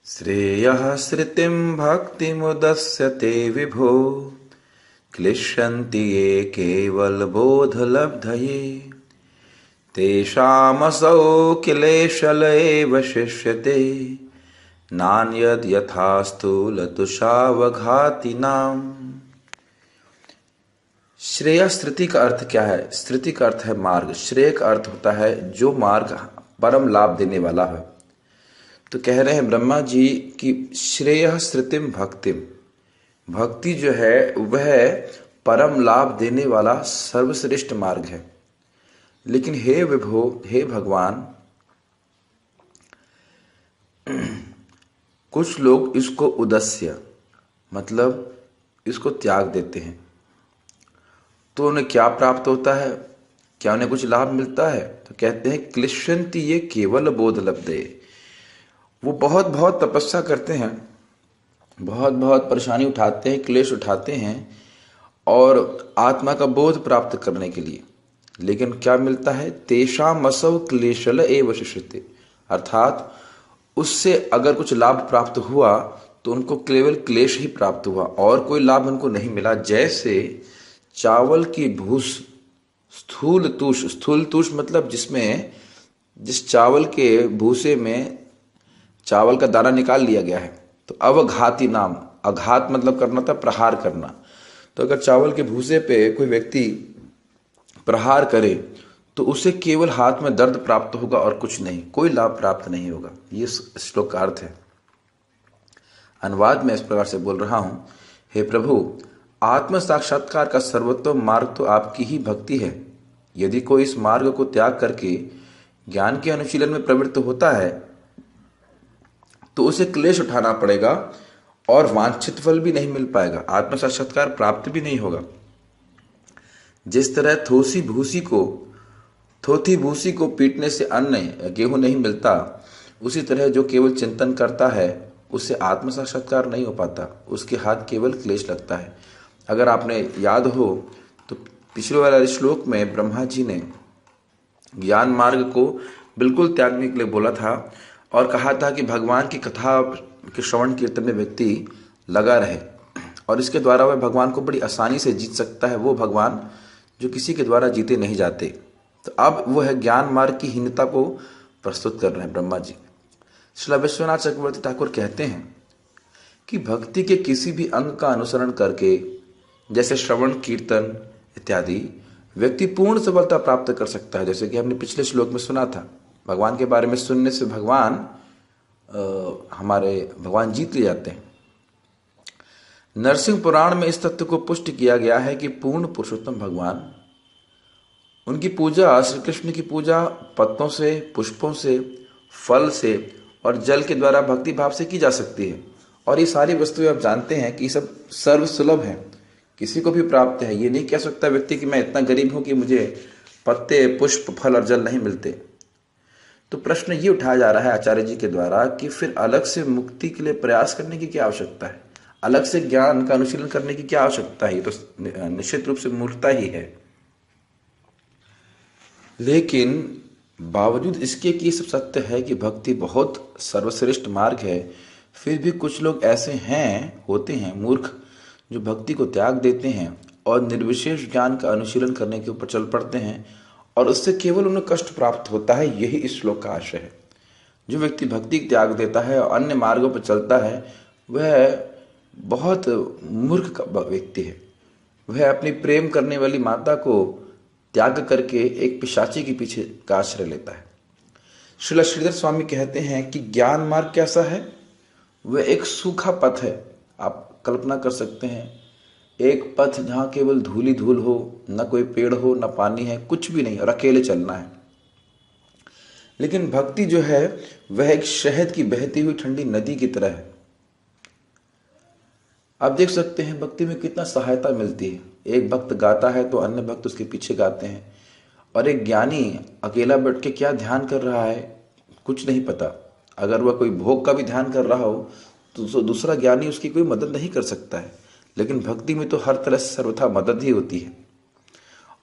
श्रेयः श्रुतिं भक्तिमुदस्यते विभो क्लिश्यन्ति ये केवलबोधलब्धये तेषामसौ किलेशल एव शिष्यते नान्यद् यथा स्थूलतुषावघातिनाम्। श्रेय श्रुति का अर्थ क्या है? श्रुति का अर्थ है मार्ग। श्रेय का अर्थ होता है जो मार्ग परम लाभ देने वाला है। तो कह रहे हैं ब्रह्मा जी कि श्रेय श्रुतिम भक्तिम, भक्ति जो है वह परम लाभ देने वाला सर्वश्रेष्ठ मार्ग है। लेकिन हे विभो, हे भगवान, कुछ लोग इसको उदस्य मतलब इसको त्याग देते हैं। तो उन्हें क्या प्राप्त होता है? क्या उन्हें कुछ लाभ मिलता है? तो कहते हैं क्लिश्यन्ति ये केवल बोध लब्धे। वो बहुत बहुत तपस्या करते हैं, बहुत बहुत परेशानी उठाते हैं, क्लेश उठाते हैं और आत्मा का बोध प्राप्त करने के लिए। लेकिन क्या मिलता है? तेषाम असौ क्लेशल एव शिष्यते, अर्थात उससे अगर कुछ लाभ प्राप्त हुआ तो उनको केवल क्लेश ही प्राप्त हुआ और कोई लाभ उनको नहीं मिला। जैसे चावल की भूस स्थूल तूष मतलब जिस चावल के भूसे में चावल का दाना निकाल लिया गया है। तो अवघाती नाम, आघात मतलब करना था, प्रहार करना। तो अगर चावल के भूसे पे कोई व्यक्ति प्रहार करे तो उसे केवल हाथ में दर्द प्राप्त होगा और कुछ नहीं, कोई लाभ प्राप्त नहीं होगा। ये श्लोक का अर्थ है। अनुवाद में इस प्रकार से बोल रहा हूं, हे प्रभु, आत्म साक्षात्कार का सर्वोत्तम मार्ग तो आपकी ही भक्ति है। यदि कोई इस मार्ग को त्याग करके ज्ञान के अनुशीलन में प्रवृत्त होता है तो उसे क्लेश उठाना पड़ेगा और वांछित फल भी नहीं मिल पाएगा, आत्म साक्षात्कार प्राप्त भी नहीं होगा। जिस तरह थोथी भूसी को पीटने से अन्न या गेहूं नहीं मिलता, उसी तरह जो केवल चिंतन करता है उससे आत्म साक्षात्कार नहीं हो पाता, उसके हाथ केवल क्लेश लगता है। अगर आपने याद हो तो पिछले वाले श्लोक में ब्रह्मा जी ने ज्ञान मार्ग को बिल्कुल त्यागने के लिए बोला था और कहा था कि भगवान की कथा के श्रवण कीर्तन में व्यक्ति लगा रहे और इसके द्वारा वह भगवान को बड़ी आसानी से जीत सकता है, वो भगवान जो किसी के द्वारा जीते नहीं जाते। तो अब वो है ज्ञान मार्ग की हीनता को प्रस्तुत कर रहे हैं ब्रह्मा जी। श्री विश्वनाथ चक्रवर्ती ठाकुर कहते हैं कि भक्ति के किसी भी अंग का अनुसरण करके, जैसे श्रवण कीर्तन इत्यादि, व्यक्ति पूर्ण सफलता प्राप्त कर सकता है। जैसे कि हमने पिछले श्लोक में सुना था, भगवान के बारे में सुनने से भगवान जीत ले जाते हैं। नरसिंह पुराण में इस तथ्य को पुष्ट किया गया है कि पूर्ण पुरुषोत्तम भगवान, उनकी पूजा, श्री कृष्ण की पूजा पत्तों से, पुष्पों से, फल से और जल के द्वारा भक्ति भाव से की जा सकती है। और ये सारी वस्तुएं आप जानते हैं कि सब सर्व सुलभ है, किसी को भी प्राप्त है। ये नहीं कह सकता व्यक्ति कि मैं इतना गरीब हूं कि मुझे पत्ते, पुष्प, फल और जल नहीं मिलते। तो प्रश्न ये उठाया जा रहा है आचार्य जी के द्वारा कि फिर अलग से मुक्ति के लिए प्रयास करने की क्या आवश्यकता है, अलग से ज्ञान का अनुशीलन करने की क्या आवश्यकता है? ये तो निश्चित रूप से मूर्खता ही है। लेकिन बावजूद इसके कि सब सत्य है कि भक्ति बहुत सर्वश्रेष्ठ मार्ग है, फिर भी कुछ लोग ऐसे होते हैं मूर्ख, जो भक्ति को त्याग देते हैं और निर्विशेष ज्ञान का अनुशीलन करने के ऊपर चल पड़ते हैं और उससे केवल उन्हें कष्ट प्राप्त होता है। यही इस श्लोक का आशय है। जो व्यक्ति भक्ति त्याग देता है और अन्य मार्गों पर चलता है, वह बहुत मूर्ख व्यक्ति है। वह अपनी प्रेम करने वाली माता को त्याग करके एक पिशाची के पीछे का आश्रय लेता है। श्रील श्रीधर स्वामी कहते हैं कि ज्ञान मार्ग कैसा है? वह एक सूखा पथ है। आप कल्पना कर सकते हैं, एक पथ जहां केवल धूल ही धूल हो, न कोई पेड़ हो, न पानी है, कुछ भी नहीं, और अकेले चलना है। लेकिन भक्ति जो है वह एक शहद की बहती हुई ठंडी नदी की तरह है। आप देख सकते हैं भक्ति में कितना सहायता मिलती है। एक भक्त गाता है तो अन्य भक्त उसके पीछे गाते हैं, और एक ज्ञानी अकेला बैठ के क्या ध्यान कर रहा है कुछ नहीं पता। अगर वह कोई भोग का भी ध्यान कर रहा हो तो दूसरा ज्ञानी उसकी कोई मदद नहीं कर सकता है। लेकिन भक्ति में तो हर तरह से सर्वथा मदद ही होती है।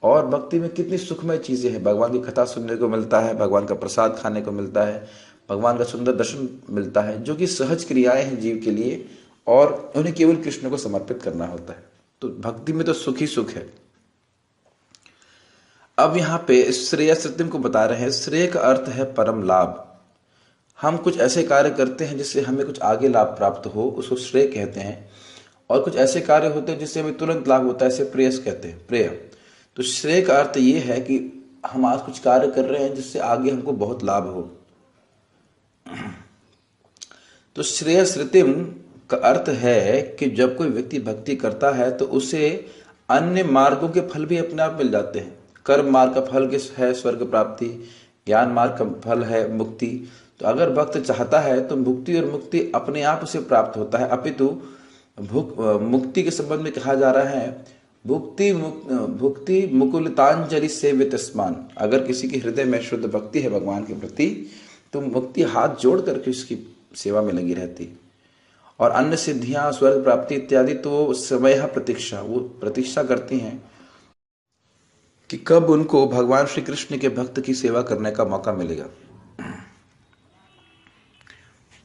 और भक्ति में कितनी सुखमय चीजें हैं। भगवान की कथा सुनने को मिलता है, भगवान का प्रसाद खाने को मिलता है, भगवान का सुंदर दर्शन मिलता है, जो कि सहज क्रियाएं हैं जीव के लिए, और उन्हें केवल कृष्ण को समर्पित करना होता है। तो भक्ति में तो सुख ही सुख है। अब यहाँ पे श्रेय सत्यम को बता रहे हैं। श्रेय का अर्थ है परम लाभ। हम कुछ ऐसे कार्य करते हैं जिससे हमें कुछ आगे लाभ प्राप्त हो, उसको श्रेय कहते हैं। और कुछ ऐसे कार्य होते हैं जिससे हमें तुरंत लाभ होता है, इसे प्रेयस कहते हैं, प्रेय। तो श्रेय का अर्थ ये है कि हम आज कुछ कार्य कर रहे हैं जिससे आगे हमको बहुत लाभ हो। तो श्रेय श्रुतिम का अर्थ है कि जब कोई व्यक्ति भक्ति करता है तो उसे अन्य मार्गों के फल भी अपने आप मिल जाते हैं। कर्म मार्ग का फल है स्वर्ग प्राप्ति, ज्ञान मार्ग का फल है मुक्ति। तो अगर भक्त चाहता है तो मुक्ति और मुक्ति अपने आप उसे प्राप्त होता है। अपितु मुक्ति के संबंध में कहा जा रहा है भुक्ति मुकुलितांजलि सेवितस्मान। अगर किसी के हृदय में शुद्ध भक्ति है भगवान के प्रति तो मुक्ति हाथ जोड़ करके उसकी सेवा में लगी रहती। और अन्य सिद्धियां, स्वर्ग प्राप्ति इत्यादि तो समय प्रतीक्षा, वो प्रतीक्षा करती हैं कि कब उनको भगवान श्री कृष्ण के भक्त की सेवा करने का मौका मिलेगा।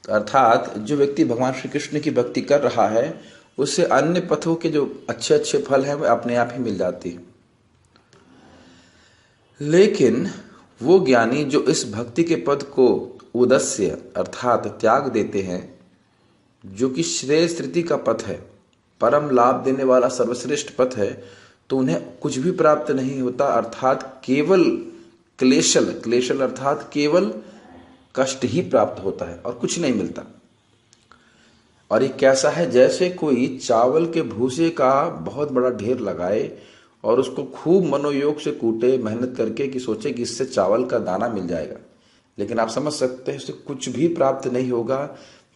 अर्थात जो व्यक्ति भगवान श्री कृष्ण की भक्ति कर रहा है उससे अन्य पथों के जो अच्छे अच्छे फल हैं वे अपने आप ही मिल जाती है। लेकिन वो ज्ञानी जो इस भक्ति के पद को उदस्य अर्थात त्याग देते हैं, जो कि श्रेय स्थिति का पथ है, परम लाभ देने वाला सर्वश्रेष्ठ पथ है, तो उन्हें कुछ भी प्राप्त नहीं होता, अर्थात केवल क्लेशल अर्थात केवल कष्ट ही प्राप्त होता है और कुछ नहीं मिलता। और ये कैसा है, जैसे कोई चावल के भूसे का बहुत बड़ा ढेर लगाए और उसको खूब मनोयोग से कूटे, मेहनत करके कि सोचे कि इससे चावल का दाना मिल जाएगा, लेकिन आप समझ सकते हैं उससे कुछ भी प्राप्त नहीं होगा,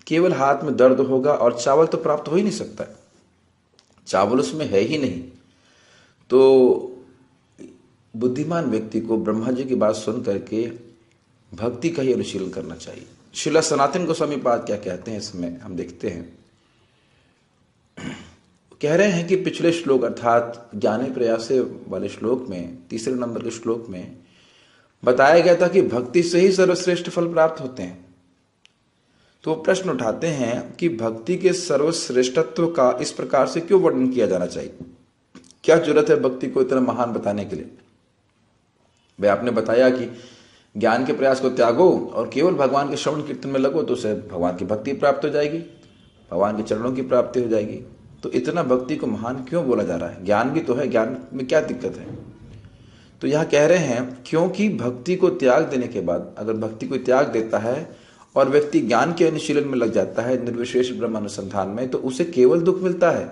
केवल हाथ में दर्द होगा और चावल तो प्राप्त हो ही नहीं सकता, चावल उसमें है ही नहीं। तो बुद्धिमान व्यक्ति को ब्रह्मा जी की बात सुन करके भक्ति का ही अनुशीलन करना चाहिए। श्रील सनातन गोस्वामी पाद क्या कहते हैं इसमें हम देखते हैं। कह रहे हैं कि पिछले श्लोक अर्थात ज्ञाने प्रयासे वाले श्लोक में, तीसरे नंबर के श्लोक में बताया गया था कि भक्ति से ही सर्वश्रेष्ठ फल प्राप्त होते हैं। तो वो प्रश्न उठाते हैं कि भक्ति के सर्वश्रेष्ठत्व का इस प्रकार से क्यों वर्णन किया जाना चाहिए, क्या जरूरत है भक्ति को इतना महान बताने के लिए। भाई आपने बताया कि ज्ञान के प्रयास को त्यागो और केवल भगवान के श्रवण कीर्तन में लगो तो उसे भगवान की भक्ति प्राप्त हो जाएगी, भगवान के चरणों की प्राप्ति हो जाएगी। तो इतना भक्ति को महान क्यों बोला जा रहा है, ज्ञान भी तो है, ज्ञान में क्या दिक्कत है। तो यह कह रहे हैं क्योंकि भक्ति को त्याग देने के बाद, अगर भक्ति को त्याग देता है और व्यक्ति ज्ञान के अनुशीलन में लग जाता है, निर्विशेष ब्रह्म अनुसंधान में, तो उसे केवल दुख मिलता है।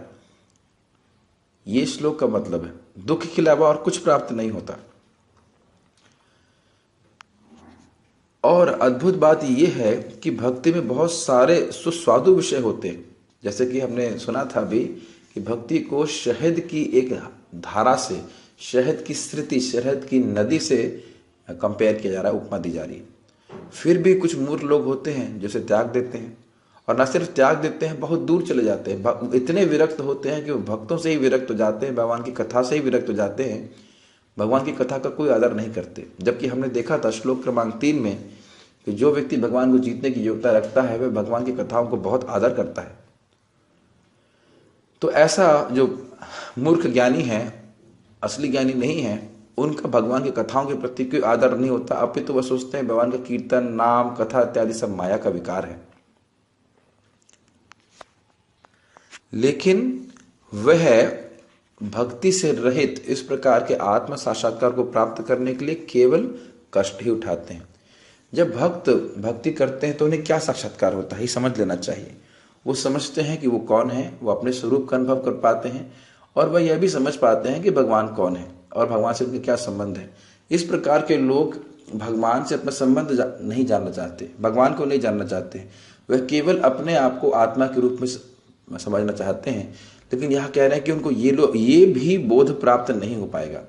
ये श्लोक का मतलब है, दुख के अलावा और कुछ प्राप्त नहीं होता। और अद्भुत बात यह है कि भक्ति में बहुत सारे सुस्वादु विषय होते हैं, जैसे कि हमने सुना था भी कि भक्ति को शहद की एक धारा से, शहद की स्थिति, शहद की नदी से कंपेयर किया जा रहा है, उपमा दी जा रही है। फिर भी कुछ मूर्ख लोग होते हैं जो इसे त्याग देते हैं, और न सिर्फ त्याग देते हैं, बहुत दूर चले जाते हैं, इतने विरक्त होते हैं कि वो भक्तों से ही विरक्त हो जाते हैं, भगवान की कथा से ही विरक्त हो जाते हैं, भगवान की कथा का कोई आदर नहीं करते। जबकि हमने देखा था श्लोक क्रमांक 3 में कि जो व्यक्ति भगवान को जीतने की योग्यता रखता है वह भगवान की कथाओं को बहुत आदर करता है। तो ऐसा जो मूर्ख ज्ञानी है, असली ज्ञानी नहीं है, उनका भगवान की कथाओं के प्रति कोई आदर नहीं होता, अपितु तो वह सोचते हैं भगवान का कीर्तन, नाम, कथा इत्यादि सब माया का विकार है। लेकिन वह भक्ति से रहित इस प्रकार के आत्म साक्षात्कार को प्राप्त करने के लिए केवल कष्ट ही उठाते हैं। जब भक्त भक्ति करते हैं तो उन्हें क्या साक्षात्कार होता है ये समझ लेना चाहिए। वो समझते हैं कि वो कौन है, वो अपने स्वरूप का अनुभव कर पाते हैं, और वह यह भी समझ पाते हैं कि भगवान कौन है और भगवान से उनके क्या संबंध है। इस प्रकार के लोग भगवान से अपना संबंध नहीं जानना चाहते, भगवान को नहीं जानना चाहते, वह केवल अपने आप को आत्मा के रूप में समझना चाहते हैं। लेकिन यह कह रहे हैं कि उनको ये भी बोध प्राप्त नहीं हो पाएगा।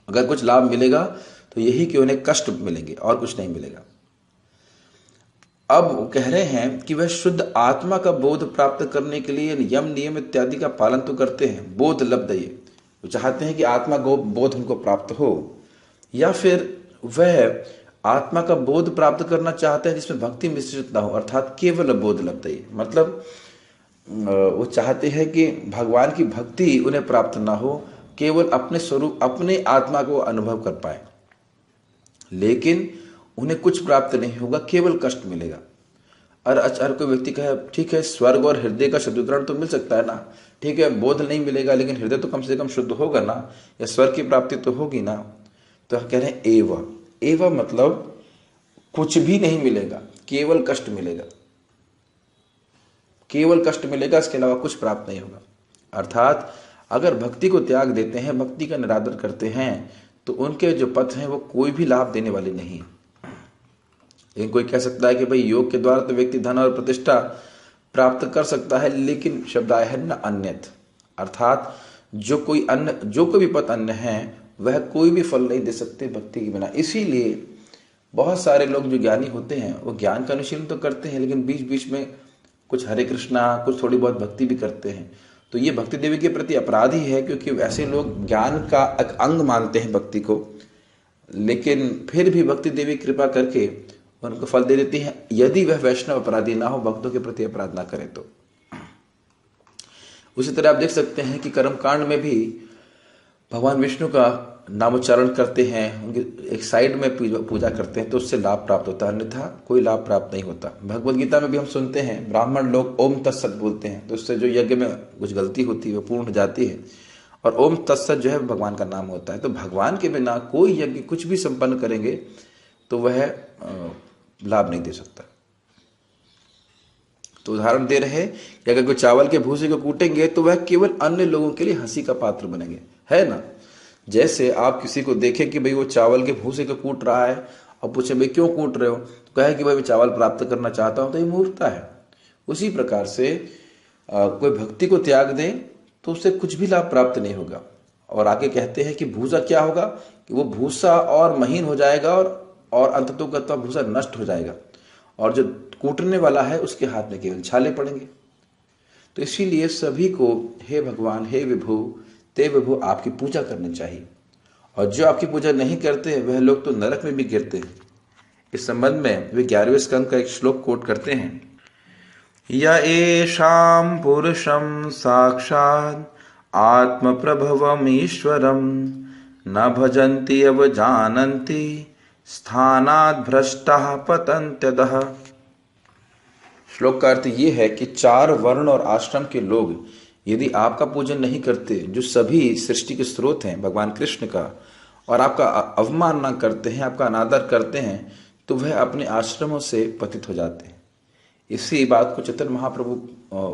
अगर कुछ लाभ मिलेगा तो यही कि उन्हें कष्ट मिलेंगे और कुछ नहीं मिलेगा। अब वो कह रहे हैं कि वह शुद्ध आत्मा का बोध प्राप्त करने के लिए यम नियम इत्यादि का पालन तो करते हैं, बोध लब्धये, वो चाहते हैं कि आत्मा बोध उनको प्राप्त हो, या फिर वह आत्मा का बोध प्राप्त करना चाहते हैं जिसमें भक्ति मिश्रित ना हो, अर्थात केवल बोध लब्धये, मतलब वो चाहते हैं कि भगवान की भक्ति उन्हें प्राप्त ना हो, केवल अपने स्वरूप अपने आत्मा को अनुभव कर पाए, लेकिन उन्हें कुछ प्राप्त नहीं होगा, केवल कष्ट मिलेगा। और कोई व्यक्ति कहे ठीक है स्वर्ग और हृदय का शुद्धिकरण तो मिल सकता है ना, ठीक है बोध नहीं मिलेगा लेकिन हृदय तो कम से कम शुद्ध होगा ना, या स्वर्ग की प्राप्ति तो होगी ना। तो कह रहे हैं एव मतलब कुछ भी नहीं मिलेगा, केवल कष्ट मिलेगा, केवल कष्ट मिलेगा, इसके अलावा कुछ प्राप्त नहीं होगा। अर्थात अगर भक्ति को त्याग देते हैं, भक्ति का निरादर करते हैं, तो उनके जो पथ हैं वो कोई भी लाभ देने वाले नहीं है। लेकिन कोई कह सकता है कि भाई योग के द्वारा तो व्यक्ति धन और प्रतिष्ठा प्राप्त कर सकता है, लेकिन शब्द आया है न अन्यथ, अर्थात जो कोई भी पथ अन्य है वह कोई भी फल नहीं दे सकते भक्ति के बिना। इसीलिए बहुत सारे लोग जो ज्ञानी होते हैं वो ज्ञान का अनुशीलन तो करते हैं, लेकिन बीच बीच में कुछ हरे कृष्णा, कुछ थोड़ी बहुत भक्ति भी करते हैं। तो ये भक्ति देवी के प्रति अपराध ही है, क्योंकि ऐसे लोग ज्ञान का एक अंग मानते हैं भक्ति को, लेकिन फिर भी भक्ति देवी कृपा करके उनको फल दे देती है, यदि वह वैष्णव अपराधी ना हो, भक्तों के प्रति अपराध ना करे तो। उसी तरह आप देख सकते हैं कि कर्मकांड में भी भगवान विष्णु का नामोच्चारण करते हैं, उनके एक साइड में पूजा करते हैं, तो उससे लाभ प्राप्त होता है, अन्यथा कोई लाभ प्राप्त नहीं होता। भगवद गीता में भी हम सुनते हैं ब्राह्मण लोग ओम तत्सत बोलते हैं, तो उससे जो यज्ञ में कुछ गलती होती है वो पूर्ण हो जाती है, और ओम तत्सत जो है भगवान का नाम होता है। तो भगवान के बिना कोई यज्ञ कुछ भी संपन्न करेंगे तो वह लाभ नहीं दे सकता। तो उदाहरण दे रहे हैं कि अगर कोई चावल के भूसे को कूटेंगे तो वह केवल अन्य लोगों के लिए हंसी का पात्र बनेंगे, है ना। जैसे आप किसी को देखें कि भाई वो चावल के भूसे को कूट रहा है और पूछे भाई क्यों कूट रहे हो, तो कहे कि भाई मैं चावल प्राप्त करना चाहता हूं, तो ये मूर्खता है। उसी प्रकार से कोई भक्ति को त्याग दे तो उससे कुछ भी लाभ प्राप्त नहीं होगा। और आगे कहते हैं कि भूसा क्या होगा, कि वो भूसा और महीन हो जाएगा और अंततोगत्वा भूसा नष्ट हो जाएगा, और जो कूटने वाला है उसके हाथ में केवल छाले पड़ेंगे। तो इसीलिए सभी को हे भगवान, हे विभु, ते विभु आपकी पूजा करनी चाहिए, और जो आपकी पूजा नहीं करते वह लोग तो नरक में भी गिरते हैं। इस संबंध में वे 11वें स्कंद का एक श्लोक कोट करते हैं, य एषां पुरुषं साक्षात् आत्म प्रभवम ईश्वरम न भजन्ति अवजानन्ति स्थानाद् भ्रष्टाः पतन्त्यदः। श्लोक का अर्थ ये है कि 4 वर्ण और आश्रम के लोग यदि आपका पूजन नहीं करते, जो सभी सृष्टि के स्रोत हैं भगवान कृष्ण का, और आपका अवमान न करते हैं, आपका अनादर करते हैं, तो वह अपने आश्रमों से पतित हो जाते हैं। इसी बात को चैतन्य महाप्रभु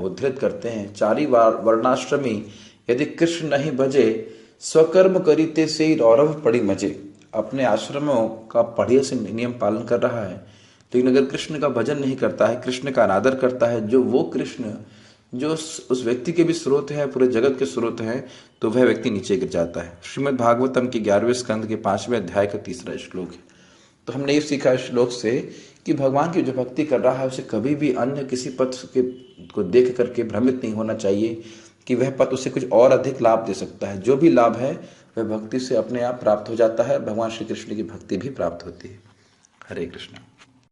उद्धृत करते हैं, 4 वर्णाश्रमी यदि कृष्ण नहीं भजे, स्वकर्म करीते से रौरव पड़ी मजे। अपने आश्रमों का बढ़िया से नियम पालन कर रहा है, लेकिन अगर कृष्ण का भजन नहीं करता है, कृष्ण का अनादर करता है, जो वो कृष्ण जो उस व्यक्ति के भी स्रोत है, पूरे जगत के स्रोत है, तो वह व्यक्ति नीचे गिर जाता है। श्रीमद् भागवतम के 11वें स्कंद के 5वें अध्याय का 3रा श्लोक है। तो हमने ये सीखा इस श्लोक से कि भगवान की जो भक्ति कर रहा है उसे कभी भी अन्य किसी पथ को देख करके भ्रमित नहीं होना चाहिए कि वह पथ उसे कुछ और अधिक लाभ दे सकता है। जो भी लाभ है वह भक्ति से अपने आप प्राप्त हो जाता है, भगवान श्री कृष्ण की भक्ति भी प्राप्त होती है। हरे कृष्ण।